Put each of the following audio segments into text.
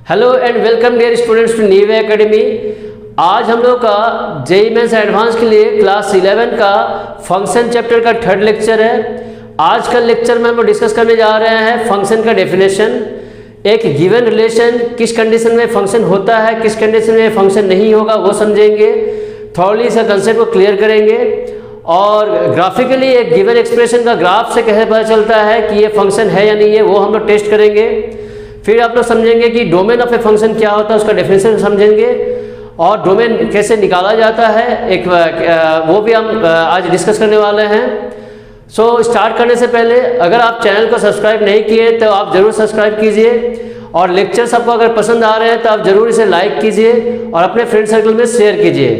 Hello and welcome dear students to Neeve academy. आज हम लोग का जेईई मेंस एडवांस के लिए क्लास 11 का फंक्शन चैप्टर का थर्ड लेक्चर है। आज का लेक्चर में हम लोग डिस्कस करने जा रहे हैं फंक्शन का डेफिनेशन। एक गिवन रिलेशन किस कंडीशन में फंक्शन होता है, किस कंडीशन में फंक्शन नहीं होगा वो समझेंगे। थॉरली इसका कंसेप्ट को क्लियर करेंगे और ग्राफिकली एक गिवन एक्सप्रेशन का ग्राफ से कैसे पता चलता है कि ये फंक्शन है या नहीं है वो हम लोग टेस्ट करेंगे। फिर आप लोग समझेंगे कि डोमेन ऑफ ए फंक्शन क्या होता है, उसका डेफिनेशन समझेंगे और डोमेन कैसे निकाला जाता है एक वो भी हम आज डिस्कस करने वाले हैं। सो स्टार्ट करने से पहले अगर आप चैनल को सब्सक्राइब नहीं किए तो आप ज़रूर सब्सक्राइब कीजिए और लेक्चर्स आपको अगर पसंद आ रहे हैं तो आप ज़रूर इसे लाइक कीजिए और अपने फ्रेंड सर्कल में शेयर कीजिए।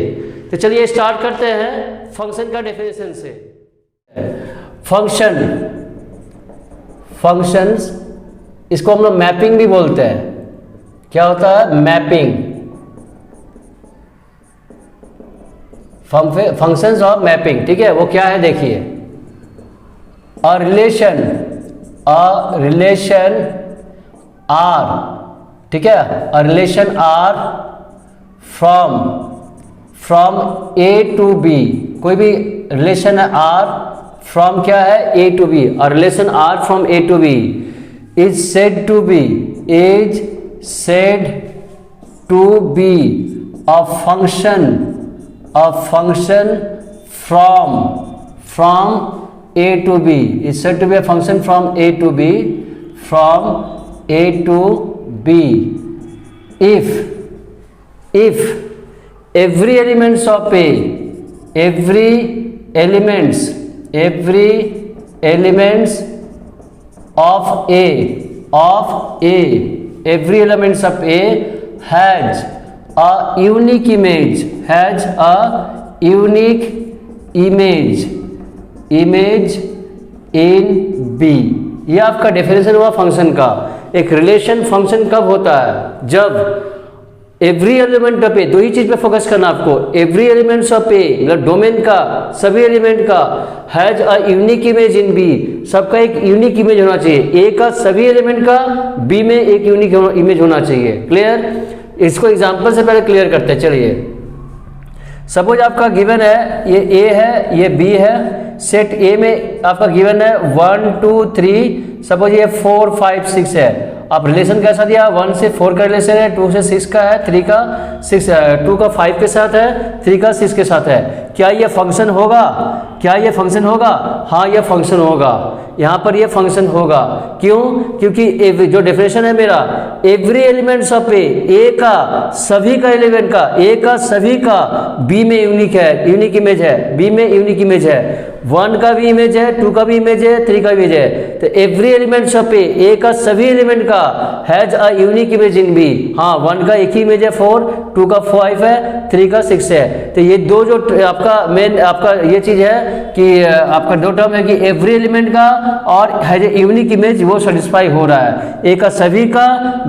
तो चलिए स्टार्ट करते हैं फंक्शन का डेफिनेशन से। फंक्शंस इसको हम लोग मैपिंग भी बोलते हैं। क्या होता है? मैपिंग। फंक्शंस ऑफ मैपिंग, ठीक है। वो क्या है देखिए, अ रिलेशन आर, ठीक है, a relation R from A to B. कोई भी रिलेशन है आर फ्रॉम क्या है? A to B. A relation R from A to B is said to be a function from A to B, is said to be a function from A to B if every elements of A, every elements of A, every elements of A has a unique image in B। ये आपका definition हुआ function का। एक relation function कब होता है? जब every element of ए, दो ही चीज पे फोकस करना आपको। एवरी एलिमेंट्स ऑफ ए मतलब डोमेन का सभी एलिमेंट का has a unique image in B, सबका एक यूनिक इमेज होना चाहिए। ए का सभी एलिमेंट का बी में एक यूनिक इमेज होना चाहिए। क्लियर? इसको एग्जांपल से पहले क्लियर करते हैं। चलिए सपोज आपका गिवन है, ये ए है, ये बी है। सेट ए में आपका गिवन है 1 2 3, सपोज ये 4 5 6 है। आप रिलेशन कैसा दिया? 1 से 4 का रिलेशन है, 2 से 6 का है, 3 का 6 2 का 5 के साथ है, 3 का 6 के साथ है। क्या ये फंक्शन होगा? हाँ ये फंक्शन होगा। यहाँ पर ये फंक्शन होगा। क्यों? क्योंकि जो डेफिनेशन है मेरा, एवरी एलिमेंट्स ऑफ ए का सभी का एलिमेंट का, ए का सभी का बी में यूनिक इमेज है, बी में यूनिक इमेज है। 1 का भी इमेज है, 2 का भी इमेज है, 3 का भी इमेज है। तो एवरी एलिमेंट्स ऑफ ए का सभी एलिमेंट का has a unique image in B. हाँ 1 का एक ही इमेज है 4, 2 का 5 है, 3 का 6 है। तो ये दो जो आपका मेन आपका ये चीज है कि आपका दो टर्म है कि एवरी एलिमेंट का और हैज ए यूनिक इमेज, वो सेटिस्फाई हो रहा है। ए का सभी का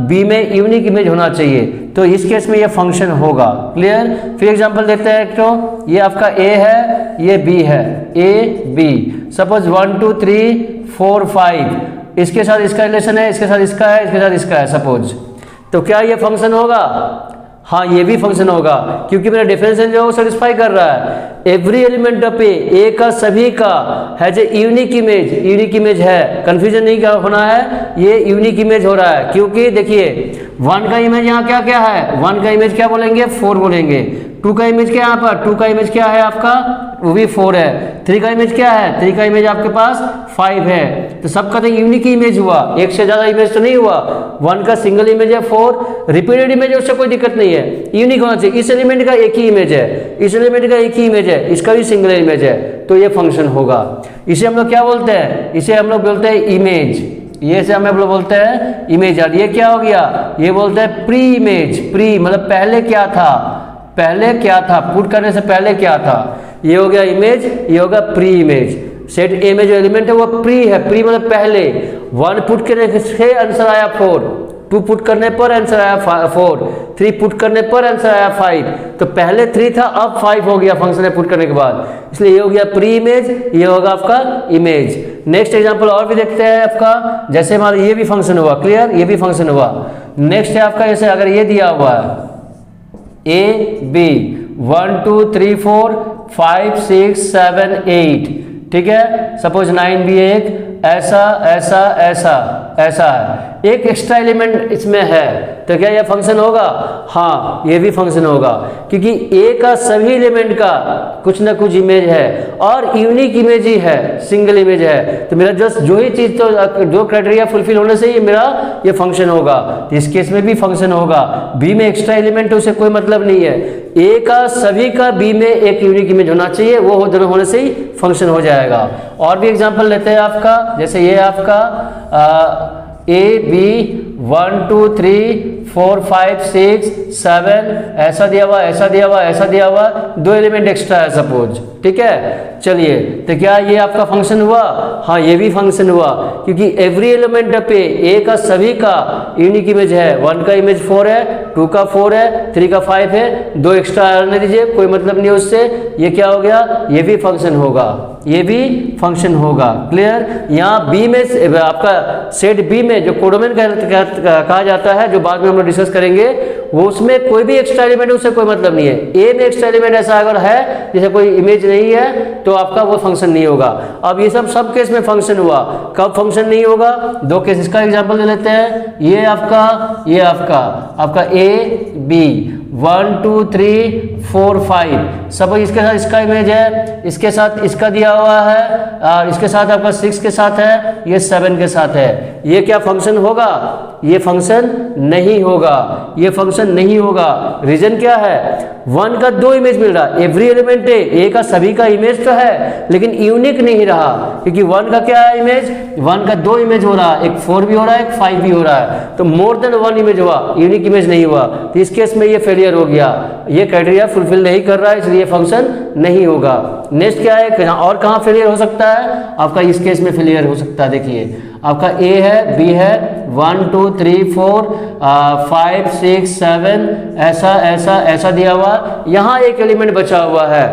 बी में यूनिक इमेज होना चाहिए, तो इस केस में ये फंक्शन होगा। क्लियर? फिर एग्जांपल देखते हैं। तो ये आपका ए है, ये बी है, ए बी। सपोज 1 2 3 4 5, इसके साथ इसका रिलेशन है, इसके साथ इसका है, इसके साथ इसका है सपोज। तो क्या ये फंक्शन होगा? हाँ ये भी फंक्शन होगा, क्योंकि मेरा डेफिनेशन जो है वो सेटिस्फाई कर रहा है। एवरी एलिमेंट ऑफ ए का सभी का हैज ए यूनिक इमेज है। कंफ्यूजन नहीं क्या होना है, ये यूनिक इमेज हो रहा है। क्योंकि देखिए 1 का इमेज यहाँ क्या क्या है? 1 का इमेज क्या बोलेंगे? 4 बोलेंगे। 2 का इमेज क्या यहाँ पर? 2 का इमेज क्या है आपका? वो भी 4 है। 3 का इमेज क्या है? 3 का इमेज आपके पास 5 है। तो सबका तो यूनिक इमेज हुआ, एक से ज्यादा इमेज तो नहीं हुआ। 1 का सिंगल इमेज है 4, रिपीटेड इमेज है, उससे कोई दिक्कत नहीं है, यूनिक होना चाहिए। इस एलिमेंट का एक ही इमेज है, इस एलिमेंट का एक ही इमेज है, इसका भी सिंगल इमेज है, तो ये फंक्शन होगा। इसे हम लोग क्या बोलते हैं? इसे हम लोग बोलते हैं इमेज। ये से हम लोग बोलते हैं इमेज। और ये क्या हो गया? ये बोलते हैं प्री इमेज। प्री मतलब पहले क्या था, पुट करने से पहले क्या था। ये हो गया इमेज, ये होगा प्री इमेज। सेट ए में जो एलिमेंट है वो प्री है। प्री मतलब पहले। 1 पुट करने से आंसर आया 4, 2 पुट करने पर आंसर आया 4, 3 पुट करने पर आंसर आया 5, तो पहले 3 था अब 5 हो गया फंक्शन में पुट करने के बाद, इसलिए ये हो गया प्री इमेज, ये होगा आपका इमेज। नेक्स्ट एग्जांपल और भी देखते हैं आपका, जैसे मान ये भी फंक्शन हुआ, क्लियर, ये भी फंक्शन हुआ। नेक्स्ट है आपका, जैसे अगर ये दिया हुआ है ए बी 1 2 3 4 5 6 7 8, ठीक है, सपोज 9 भी एक ऐसा ऐसा ऐसा ऐसा है, एक एक्स्ट्रा एलिमेंट इसमें है, तो क्या यह फंक्शन होगा? हाँ, ये भी फंक्शन होगा, क्योंकि ए का सभी एलिमेंट का कुछ ना कुछ इमेज है और यूनिक इमेज ही है, सिंगल इमेज है, तो मेरा जस्ट जो ही चीज, तो जो क्राइटेरिया फुलफिल होने से ही मेरा ये फंक्शन होगा, तो इस केस में भी फंक्शन होगा। बी में एक्स्ट्रा एलिमेंट है, उसे कोई मतलब नहीं है, ए का सभी का बी में एक यूनिक इमेज होना चाहिए, वो दोनों होने से ही फंक्शन हो जाएगा। और भी एग्जांपल लेते हैं आपका, जैसे ये आपका ए बी 1 2 3 4 5 6 7 ऐसा दिया हुआ, ऐसा दिया हुआ, ऐसा दिया हुआ, 2 एलिमेंट एक्स्ट्रा है सपोज, ठीक है। चलिए, तो क्या ये आपका फंक्शन हुआ? हाँ, ये भी फंक्शन हुआ, क्योंकि एवरी एलिमेंट पे ए का सभी का यूनिक इमेज है। 1 का इमेज 4 है, 2 का 4 है, 3 का 5 है, 2 एक्स्ट्रा आने दीजिए, कोई मतलब नहीं उससे, ये क्या हो गया? ये भी फंक्शन होगा, ये भी फंक्शन होगा, क्लियर। यहाँ बी में आपका सेट बी में जो कोडोमेन कहा जाता है, जो बाद में हम लोग डिस्कस करेंगे, वो उसमें कोई भी एक्स्ट्रा एलिमेंट उससे कोई मतलब नहीं है। ए में एक्स्ट्रा एलिमेंट ऐसा अगर है जैसे कोई इमेज नहीं है, तो आपका वो फंक्शन नहीं होगा। अब ये सब केस में फंक्शन हुआ, कब फंक्शन नहीं होगा? 2 केस, इसका एग्जांपल ले लेते हैं। ये आपका ए बी 1 2 3 4 5, सपोज इसके साथ इसका इमेज है, इसके साथ इसका दिया हुआ है, और इसके साथ आपका 6 के साथ है, ये 7 के साथ है, ये क्या फंक्शन होगा? ये फंक्शन नहीं होगा, ये फंक्शन नहीं होगा। रीजन क्या है? 1 का 2 इमेज मिल रहा, एवरी एलिमेंट है, ए का सभी का इमेज तो है, लेकिन यूनिक नहीं रहा, क्योंकि 1 का क्या है इमेज? 1 का 2 इमेज हो रहा, एक 4 भी हो रहा है, एक 5 भी हो रहा है, तो मोर देन 1 इमेज हुआ, यूनिक इमेज नहीं हुआ, तो इस केस में ये फेलियर हो गया, ये क्राइटेरिया फुलफिल नहीं कर रहा है, इसलिए फंक्शन नहीं होगा। नेक्स्ट क्या है, और कहाँ फेलियर हो सकता है? आपका इस केस में फेलियर हो सकता है। देखिए, आपका ए है, बी है, 1 2 3 4 5 6 7 ऐसा ऐसा ऐसा दिया हुआ, यहाँ एक एलिमेंट बचा हुआ है,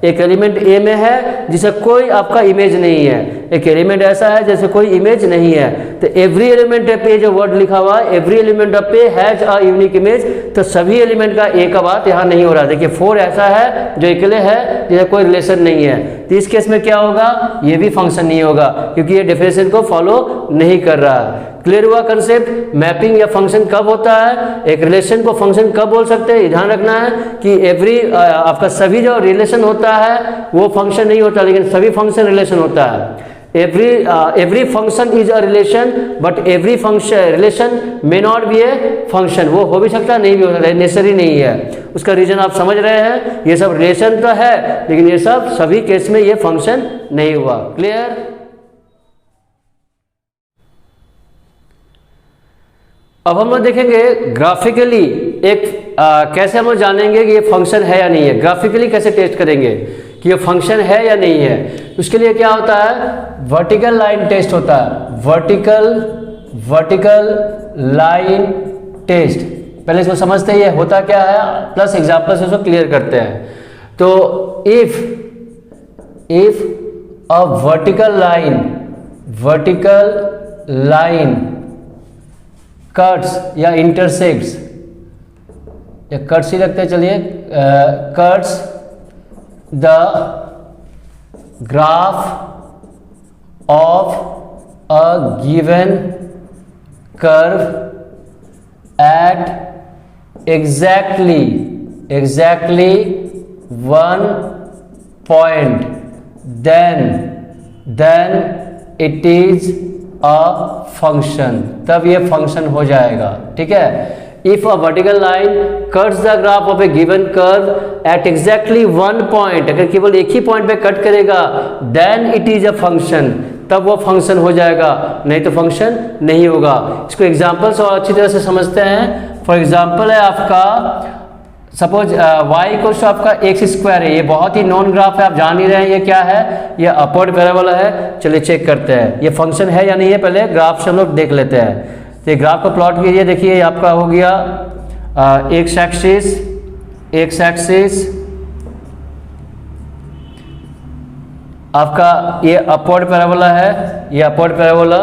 एक एलिमेंट ए में है जिसे कोई आपका इमेज नहीं है, एक एलिमेंट ऐसा है जैसे कोई इमेज नहीं है, तो एवरी एलिमेंट पे जो वर्ड लिखा हुआ है, एवरी एलिमेंट ऑफ पे हैज अ यूनिक इमेज, तो सभी एलिमेंट का ए का बात यहाँ नहीं हो रहा। देखिए 4 ऐसा है जो अकेले है, जिसका कोई रिलेशन नहीं है, तो इस केस में क्या होगा? ये भी फंक्शन नहीं होगा, क्योंकि ये डेफिनेशन को फॉलो नहीं कर रहा है। क्लियर हुआ कंसेप्ट? मैपिंग या फंक्शन कब होता है, एक रिलेशन को फंक्शन कब बोल सकते हैं, ध्यान रखना है कि एवरी आपका सभी जो रिलेशन होता है वो फंक्शन नहीं होता, लेकिन सभी फंक्शन रिलेशन होता है। every function is a relation, but every function relation may not be a function, वो हो भी सकता है, नहीं भी हो सकता है, नेसेसरी नहीं है। उसका रीजन आप समझ रहे हैं, ये सब रिलेशन तो है, लेकिन ये सब सभी केस में ये फंक्शन नहीं हुआ। क्लियर? अब हम लोग देखेंगे ग्राफिकली एक कैसे हम लोग जानेंगे कि ये फंक्शन है या नहीं है, ग्राफिकली कैसे टेस्ट करेंगे कि ये फंक्शन है या नहीं है। उसके लिए क्या होता है? वर्टिकल लाइन टेस्ट होता है, वर्टिकल लाइन टेस्ट। पहले इसको समझते हैं ये होता क्या है, प्लस एग्जांपल से इसको क्लियर करते हैं। तो if a vertical line cuts या इंटरसेक्ट्स, या कट्स ही लगते हैं, चलिए, cuts the graph of a given curve at exactly 1 point, then it is a function, तब ये फंक्शन हो जाएगा। ठीक है, if a vertical line cuts the graph of a given curve at exactly 1 point, अगर केवल एक ही पॉइंट पे कट करेगा, then it is a function, तब वो फंक्शन हो जाएगा, नहीं तो फंक्शन नहीं होगा। इसको एग्जांपल से और अच्छी तरह से समझते हैं। फॉर एग्जांपल है आपका, सपोज y इक्वल्स टू आपका एक्स स्क्वायर है, ये बहुत ही नॉन ग्राफ है, आप जान ही रहे हैं ये क्या है, ये अपवर्ड पैराबोला है। चलिए चेक करते हैं ये फंक्शन है या नहीं है, पहले ग्राफ से हम लोग देख लेते हैं। तो ग्राफ को प्लॉट कीजिए, देखिए आपका हो गया एक्स एक्सिस आपका ये अपवर्ड पैराबोला है, ये अपवर्ड पैराबोला।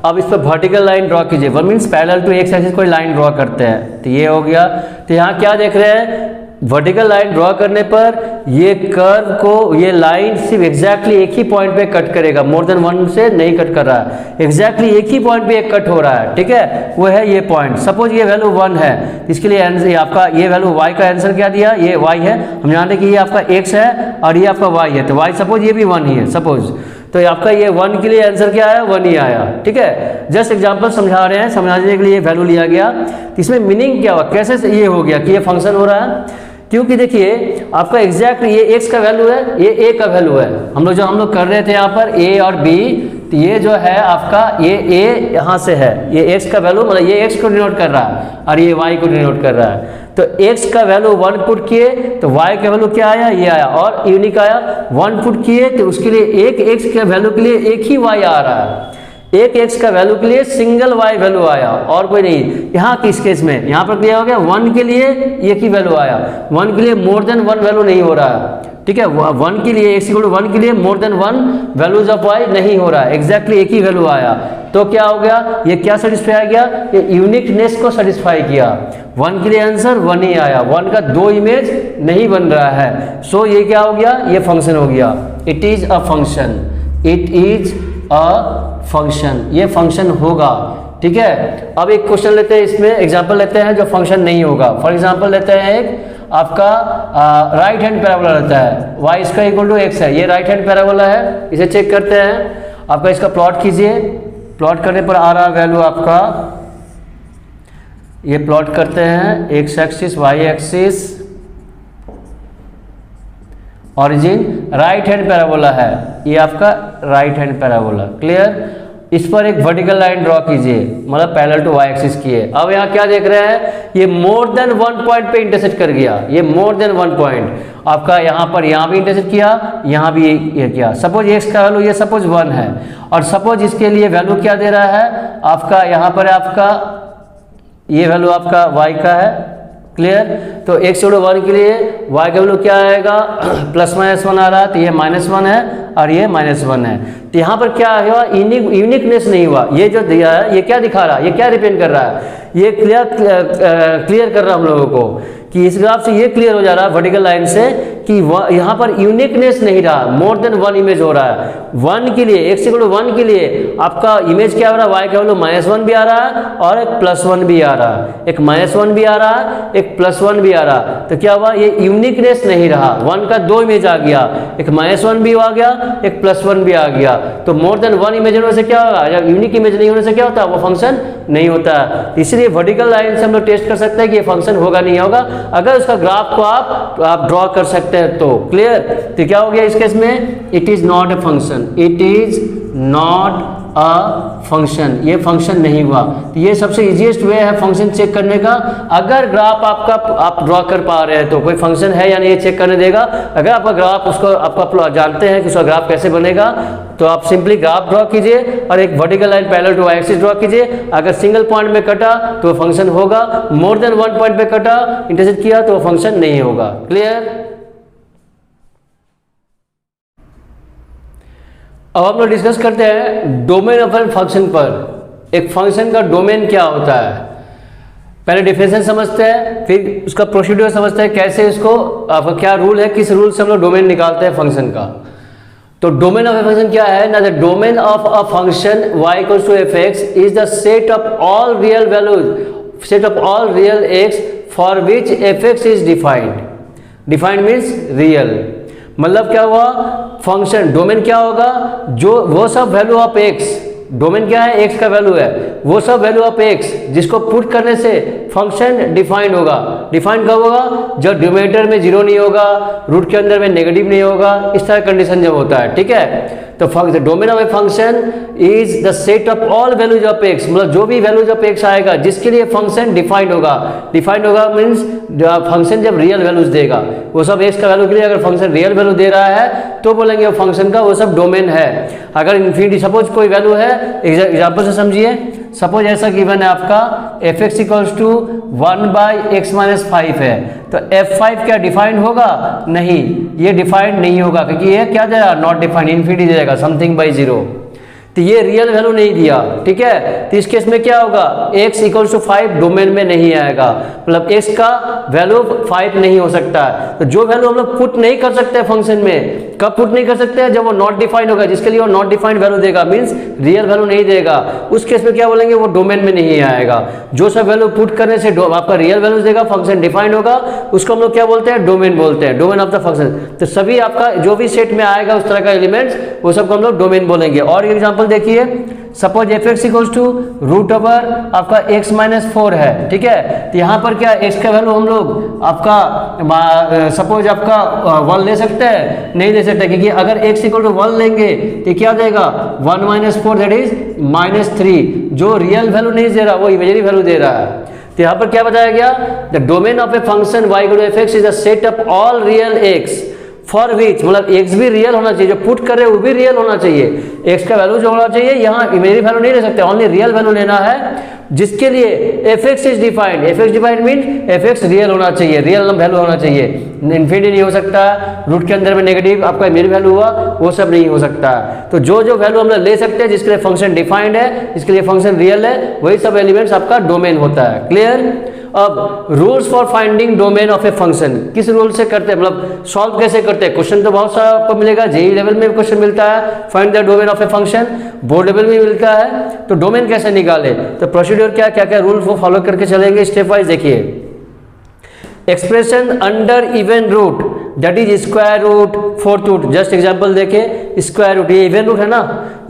अब इस पर वर्टिकल लाइन ड्रॉ कीजिए, one means parallel to x axis कोई लाइन ड्रॉ करते हैं, तो ये हो गया। तो यहाँ क्या देख रहे हैं, वर्टिकल लाइन ड्रॉ करने पर ये कर्व को, ये लाइन सिर्फ एग्जैक्टली एक ही पॉइंट पे कट करेगा, मोर देन वन से नहीं कट कर रहा है, एग्जैक्टली एक ही पॉइंट पे कट हो रहा है, ठीक है, वो है ये पॉइंट। सपोज ये वैल्यू 1 है, इसके लिए आंसर आपका ये वैल्यू y का आंसर क्या दिया, ये y है, हम जानते हैं कि ये आपका x है और ये आपका y है, तो y सपोज ये भी 1 ही है सपोज, तो आपका ये 1 के लिए आंसर क्या आया, 1 ही आया, ठीक है। जस्ट एग्जांपल समझा रहे हैं, समझाने के लिए वैल्यू लिया गया। इसमें मीनिंग क्या हुआ, कैसे ये हो गया कि ये फंक्शन हो रहा है, क्योंकि देखिए आपका एग्जैक्ट ये x का वैल्यू है, ये a का वैल्यू है, हम लोग कर रहे थे यहाँ पर a और b, तो ये जो है आपका ये a यहाँ से है, ये x का वैल्यू मतलब ये x को डिनोट कर रहा है और ये y को डिनोट कर रहा है। तो x का वैल्यू 1 पुट किए तो y का वैल्यू क्या आया, ये आया, और यूनिक आया। 1 पुट किए तो उसके लिए एक x के वैल्यू के लिए एक ही y आ रहा है, एक x का वैल्यू के लिए सिंगल y वैल्यू आया और कोई नहीं। यहाँ किस केस में, यहाँ पर क्या हो गया, 1 के लिए एक ही वैल्यू आया, 1 के लिए मोर देन 1 वैल्यू नहीं हो रहा है, ठीक है, 1 के लिए x = 1 के लिए more than 1 values of y नहीं हो रहा है, एग्जैक्टली एक ही वैल्यू आया। तो क्या हो गया, ये क्या सेटिस्फाई किया, ये यूनिकनेस को सेटिस्फाई किया। 1 के लिए आंसर 1 ही आया, 1 का 2 इमेज नहीं बन रहा है, सो ये क्या हो गया, ये फंक्शन हो गया। It is a function, it is a function, ये फंक्शन होगा, ठीक है। अब एक क्वेश्चन लेते हैं, इसमें एग्जांपल लेते हैं जो फंक्शन नहीं होगा। फॉर एग्जांपल लेते हैं एक आपका राइट हैंड पैराबोला रहता है, y इसका = x है, ये राइट हैंड पैराबोला है, इसे चेक करते हैं। आपका इसका प्लॉट कीजिए, प्लॉट करने पर आ रहा वैल्यू आपका, ये प्लॉट करते हैं, x axis y axis, origin right hand parabola है, ये आपका राइट हैंड पैराबोला, क्लियर। इस पर एक वर्टिकल लाइन ड्रॉ कीजिए, मतलब पैरेलल टू y एक्सिस किए। अब यहाँ क्या देख रहे हैं, ये मोर देन 1 पॉइंट पे इंटरसेक्ट कर गया, ये मोर देन 1 पॉइंट आपका यहाँ पर, यहाँ भी इंटरसेक्ट किया, यहाँ भी ये किया। सपोज x का वैल्यू ये सपोज 1 है, और सपोज इसके लिए वैल्यू क्या दे रहा है आपका, यहाँ पर आपका ये वैल्यू आपका y का है, क्लियर। तो x = 1 के लिए y का वैल्यू क्या आएगा, +-1 आ रहा है, तो ये -1 है और ये -1 है। तो यहाँ पर क्या हुआ, यूनिकनेस नहीं हुआ, ये जो दिया है ये क्या दिखा रहा है, ये क्या रिप्रेजेंट कर रहा है, ये क्लियर कर रहा है हम लोगों को कि इस ग्राफ से ये क्लियर हो जा रहा है वर्टिकल लाइन से कि यहाँ पर यूनिकनेस नहीं रहा, मोर देन 1 इमेज हो रहा है। 1 के लिए, x = 1 के लिए आपका इमेज क्या हो रहा है, y का वैल्यू -1 भी आ रहा है और एक +1 भी आ रहा है, एक -1 भी आ रहा है, एक +1 भी आ रहा है। तो क्या हुआ, ये यूनिकनेस नहीं रहा, 1 का 2 इमेज आ गया, एक -1 भी आ गया, एक +1 भी आ गया। तो मोर देन 1 इमेज होने से क्या होगा, जब यूनिक इमेज नहीं होने से क्या होता है, वो फंक्शन नहीं होता। इसलिए वर्टिकल लाइन से हम लोग टेस्ट कर सकते हैं कि ये फंक्शन होगा नहीं होगा, अगर उसका ग्राफ को आप ड्रॉ कर सकते हैं तो, क्लियर। तो क्या हो गया इस केस में, it is not a function, it is not a function, ये फंक्शन नहीं हुआ। तो ये सबसे इजीएस्ट वे है फंक्शन चेक करने का। अगर ग्राफ आपका आप ड्रॉ कर पा रहे हैं तो कोई फंक्शन है या नहीं ये चेक करने देगा। अगर आपका ग्राफ उसको आपका जानते हैं कि उसका ग्राफ कैसे बनेगा, तो आप सिंपली ग्राफ ड्रॉ कीजिए और एक vertical line parallel to y axis draw कीजिए। अगर सिंगल पॉइंट में कटा तो वो फंक्शन होगा, मोर देन 1 पॉइंट पे कटा, इंटरसेक्ट किया तो वो फंक्शन नहीं होगा, क्लियर। अब हम लोग डिस्कस करते हैं डोमेन ऑफ एन फंक्शन पर। एक फंक्शन का डोमेन क्या होता है, पहले डिफिनेशन समझते हैं, फिर उसका प्रोसीड्यूर समझते हैं, कैसे इसको आपका क्या रूल है, किस रूल से हम लोग डोमेन निकालते हैं फंक्शन का। तो डोमेन ऑफ ए फंक्शन क्या है ना, the domain of a function y = f(x) is the set of all real values, set of all real x for which f(x) is defined. Defined means real, मतलब क्या हुआ, function domain क्या होगा, जो वो सब वैल्यू ऑफ x, डोमेन क्या है, x का वैल्यू है, वो सब वैल्यू ऑफ x जिसको पुट करने से फंक्शन डिफाइंड होगा। डिफाइंड कब होगा, जब डिनोमिनेटर में 0 नहीं होगा, रूट के अंदर में नेगेटिव नहीं होगा, इस तरह कंडीशन जब होता है, ठीक है। तो the domain of a function is the set of all values of x, मतलब जो भी वैल्यूज ऑफ x आएगा जिसके लिए फंक्शन डिफाइंड होगा। डिफाइंड होगा मीन्स फंक्शन जब रियल वैल्यूज देगा, वो सब x का वैल्यू के लिए अगर फंक्शन रियल वैल्यू दे रहा है तो बोलेंगे वो फंक्शन का वो सब डोमेन है। अगर इन्फिनिटी सपोज कोई वैल्यू है, एग्जाम्पल से समझिए, सपोज ऐसा गिवन है आपका F x equals to 1/x-5 है, तो f5 क्या डिफाइंड होगा? नहीं, ये डिफाइंड नहीं होगा, क्योंकि ये क्या दे रहा है? नॉट डिफाइंड, इन्फिनिटी दे देगा, समथिंग बाई 0, तो ये रियल वैल्यू नहीं दिया, ठीक है। तो इस केस में क्या होगा? x इक्वल्स टू 5 डोमेन में नहीं आएगा, मतलब x का वैल्यू 5 नहीं हो सकता है। तो जो वैल्यू हम लोग पुट नहीं कर सकते फंक्शन में, कब पुट नहीं कर सकते हैं? जब वो नॉट डिफाइंड होगा, जिसके लिए वो नॉट डिफाइंड वैल्यू देगा, मींस रियल वैल्यू नहीं देगा, उस केस में क्या बोलेंगे? वो डोमेन में नहीं आएगा। जो सब वैल्यू पुट करने से आपका रियल वैल्यू देगा, फंक्शन डिफाइंड होगा, उसको हम लोग क्या बोलते हैं? डोमेन बोलते हैं, डोमेन ऑफ द फंक्शन। तो सभी आपका जो भी सेट में आएगा उस तरह का एलिमेंट्स, वो सबको हम लोग डोमेन बोलेंगे। और एग्जाम्पल देखिए, suppose f x equals to root over आपका x-4 है, ठीक है। तो यहाँ पर क्या x का वैल्यू हम लोग आपका सपोज आपका 1 ले सकते हैं? नहीं ले सकते, क्योंकि अगर x इक्वल टू 1 लेंगे तो क्या देगा? 1 - 4 दैट इज -3, जो रियल वैल्यू नहीं दे रहा, वो इमेजिनरी वैल्यू दे रहा है। तो यहाँ पर क्या बताया गया? The domain of a function y equal to f x is a set of all real x for which, मतलब x भी रियल होना चाहिए, जो पुट कर रहे हैं वो भी रियल होना चाहिए, x का वैल्यू जो होना चाहिए, यहाँ इमेजिनरी वैल्यू नहीं ले सकते, ओनली रियल वैल्यू लेना है, जिसके लिए F x is defined. F x defined mean F x real होना चाहिए, रियल वैल्यू होना चाहिए, इन्फिनिटी नहीं हो सकता, रूट के अंदर में नेगेटिव आपका इमेजिनरी वैल्यू हुआ, वो सब नहीं हो सकता। तो जो जो वैल्यू हम लोग ले सकते हैं, जिसके लिए फंक्शन डिफाइंड है, जिसके लिए फंक्शन रियल है, वही सब एलिमेंट्स आपका डोमेन होता है। क्लियर? अब rules for finding domain of a function, किस रूल से करते हैं, मतलब सॉल्व कैसे करते हैं? क्वेश्चन तो बहुत सारा आपको मिलेगा, जेई लेवल में भी क्वेश्चन मिलता है, find the domain of a function, board level में मिलता है, तो डोमेन कैसे निकाले? तो प्रोसीड्यूर क्या क्या रूल को फॉलो करके चलेंगे स्टेप वाइज। देखिए, expression under even root that is square root, fourth root, just example देखें, स्क्वायर रूट ये इवन रूट है ना,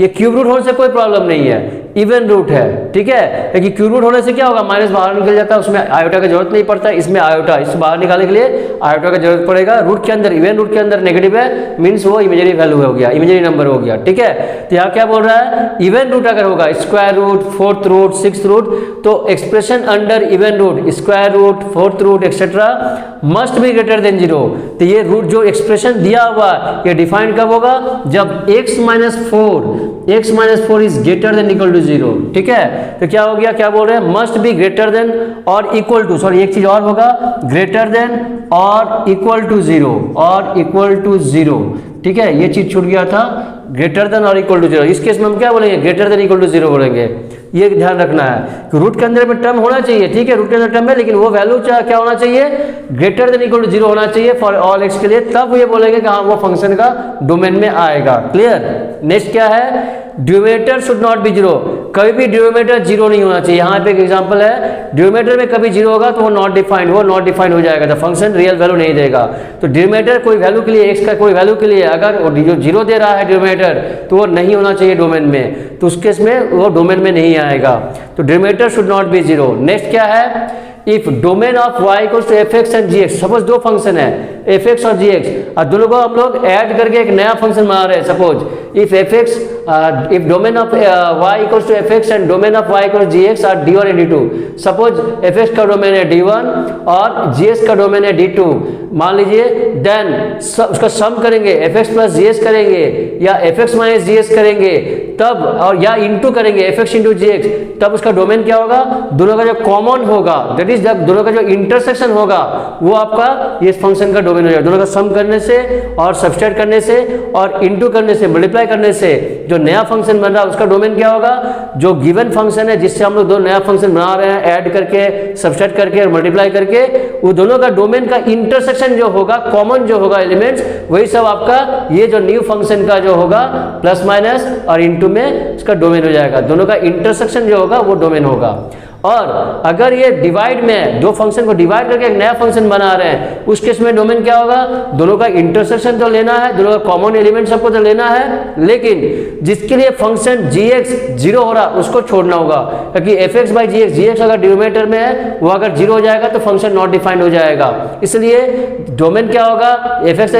ये क्यूब रूट होने से कोई प्रॉब्लम नहीं है, इवन रूट है, ठीक है। लेकिन क्यूब रूट होने से क्या होगा? माइनस बाहर निकल जाता है, उसमें आयोटा की जरूरत नहीं पड़ता, इसमें आयोटा, इससे बाहर निकालने के लिए आयोटा का जरूरत पड़ेगा। रूट के अंदर, इवन रूट के अंदर नेगेटिव है, मीन्स वो इमेजिनरी वैल्यू हो गया, इमेजिनरी नंबर हो गया, ठीक है। तो यहाँ क्या बोल रहा है? इवन रूट अगर होगा, square root, fourth root, sixth root, तो expression under even root, square root, fourth root etcetera must be greater than 0। तो ये रूट जो एक्सप्रेशन दिया हुआ ये डिफाइंड कब होगा? जब x-4 is greater than equal to 0, ठीक है। तो क्या हो गया? क्या बोल रहे हैं? मस्ट बी ग्रेटर देन और इक्वल टू, सॉरी एक चीज और होगा, ग्रेटर देन और इक्वल टू 0, और इक्वल टू 0, ठीक है, ये चीज छूट गया था, ग्रेटर देन और इक्वल टू 0। इस केस में हम क्या बोलेंगे? ग्रेटर देन इक्वल टू 0 बोलेंगे। ये ध्यान रखना है कि रूट के अंदर में टर्म होना चाहिए, ठीक है, रूट के अंदर टर्म है, लेकिन वो वैल्यू क्या होना चाहिए? ग्रेटर देन इक्वल टू 0 होना चाहिए फॉर ऑल एक्स के लिए, तब ये बोलेंगे कि हाँ वो फंक्शन का डोमेन में आएगा। क्लियर? नेक्स्ट क्या है? ड्यूमेटर शुड नॉट बी 0, कभी भी ड्यूमेटर 0 नहीं होना चाहिए। यहाँ पे एक एग्जांपल है, ड्यूमेटर में कभी 0 होगा तो वो नॉट डिफाइंड, वो नॉट डिफाइंड हो जाएगा, तो फंक्शन रियल वैल्यू नहीं देगा। तो ड्यूमेटर कोई वैल्यू के लिए, एक्स का कोई वैल्यू के लिए अगर जो 0 दे रहा है ड्यूमेटर, तो वो नहीं होना चाहिए डोमेन में, तो उस केस में वो डोमेन में नहीं आएगा। तो denominator should not be 0। Next क्या है? If domain of y equals to f x and g x, suppose दो फंक्शन है एफ एक्स और जी एक्स, और दोनों को हम लोग ऐड करके एक नया फंक्शन बना रहे हैं। Suppose if f x, if domain of y equals to f x and domain of y equals g x are d1 and d2। सपोज एफ एक्स का डोमेन है d1 और जी एक्स का डोमेन है d2, मान लीजिए, then उसका सम करेंगे, एफ एक्स प्लस जी एक्स करेंगे या एफ एक्स माइनस जी एक्स करेंगे, तब और या इंटू करेंगे एफ एक्स इंटू जी एक्स, तब उसका डोमेन क्या होगा? दोनों का जो कॉमन होगा, दैट इज जब दोनों का जो इंटरसेक्शन होगा, वो आपका ये फंक्शन का डोमेन हो जाएगा। दोनों का सम करने से और सब्सट्रैक्ट करने से और इंटू करने से, मल्टीप्लाई करने से जो नया फंक्शन बन रहा है उसका डोमेन क्या होगा? जो गिवन फंक्शन है जिससे हम लोग दो नया फंक्शन बना रहे हैं, ऐड करके, सब्सट्रैक्ट करके और मल्टीप्लाई करके, वो दोनों का डोमेन का इंटरसेक्शन जो होगा, कॉमन जो होगा एलिमेंट्स, वही सब आपका ये जो न्यू फंक्शन का जो होगा प्लस माइनस और इंटू में उसका डोमेन हो जाएगा। दोनों का इंटरसेक्शन जो होगा वो डोमेन होगा। और अगर ये डिवाइड में दो फंक्शन को डिवाइड करके एक नया फंक्शन बना रहे हैं, उस केस में डोमेन क्या होगा? दोनों का इंटरसेक्शन तो लेना है, दोनों का कॉमन एलिमेंट सबको तो लेना है, लेकिन जिसके लिए फंक्शन gx 0 हो रहा उसको छोड़ना होगा, क्योंकि fx बाई gx अगर डिनोमिनेटर में है, वो अगर 0 हो जाएगा तो फंक्शन नॉट डिफाइंड हो जाएगा। इसलिए डोमेन क्या होगा? fx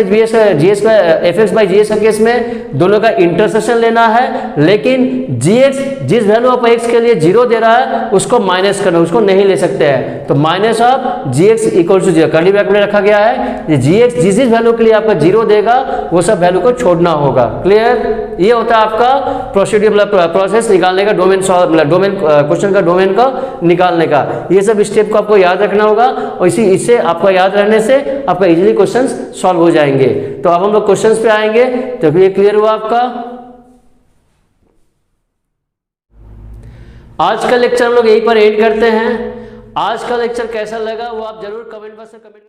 बाई gx का केस में दोनों का इंटरसेक्शन लेना है, लेकिन gx जिस वैल्यू ऑफ x के लिए 0 दे रहा है उसको माइनस करना, उसको नहीं ले सकते हैं। तो minus of g x equal to zero, curly bracket में रखा गया है। जी एक्स जिस जिस वैल्यू के लिए आपका जीरो देगा वो सब वैल्यू को छोड़ना होगा। क्लियर? ये होता है आपका प्रोसीड्यूर, मतलब प्रोसेस निकालने का, डोमेन डोमेन क्वेश्चन का डोमेन का निकालने का। ये सब स्टेप को आपको याद रखना होगा और इससे आपका याद रहने से आपका इजीली क्वेश्चन सॉल्व हो जाएंगे। तो अब हम लोग क्वेश्चंस पे आएंगे। तो ये क्लियर हुआ आपका? आज का लेक्चर हम लोग यहीं पर एंड करते हैं। आज का लेक्चर कैसा लगा वो आप जरूर कमेंट बॉक्स में कमेंट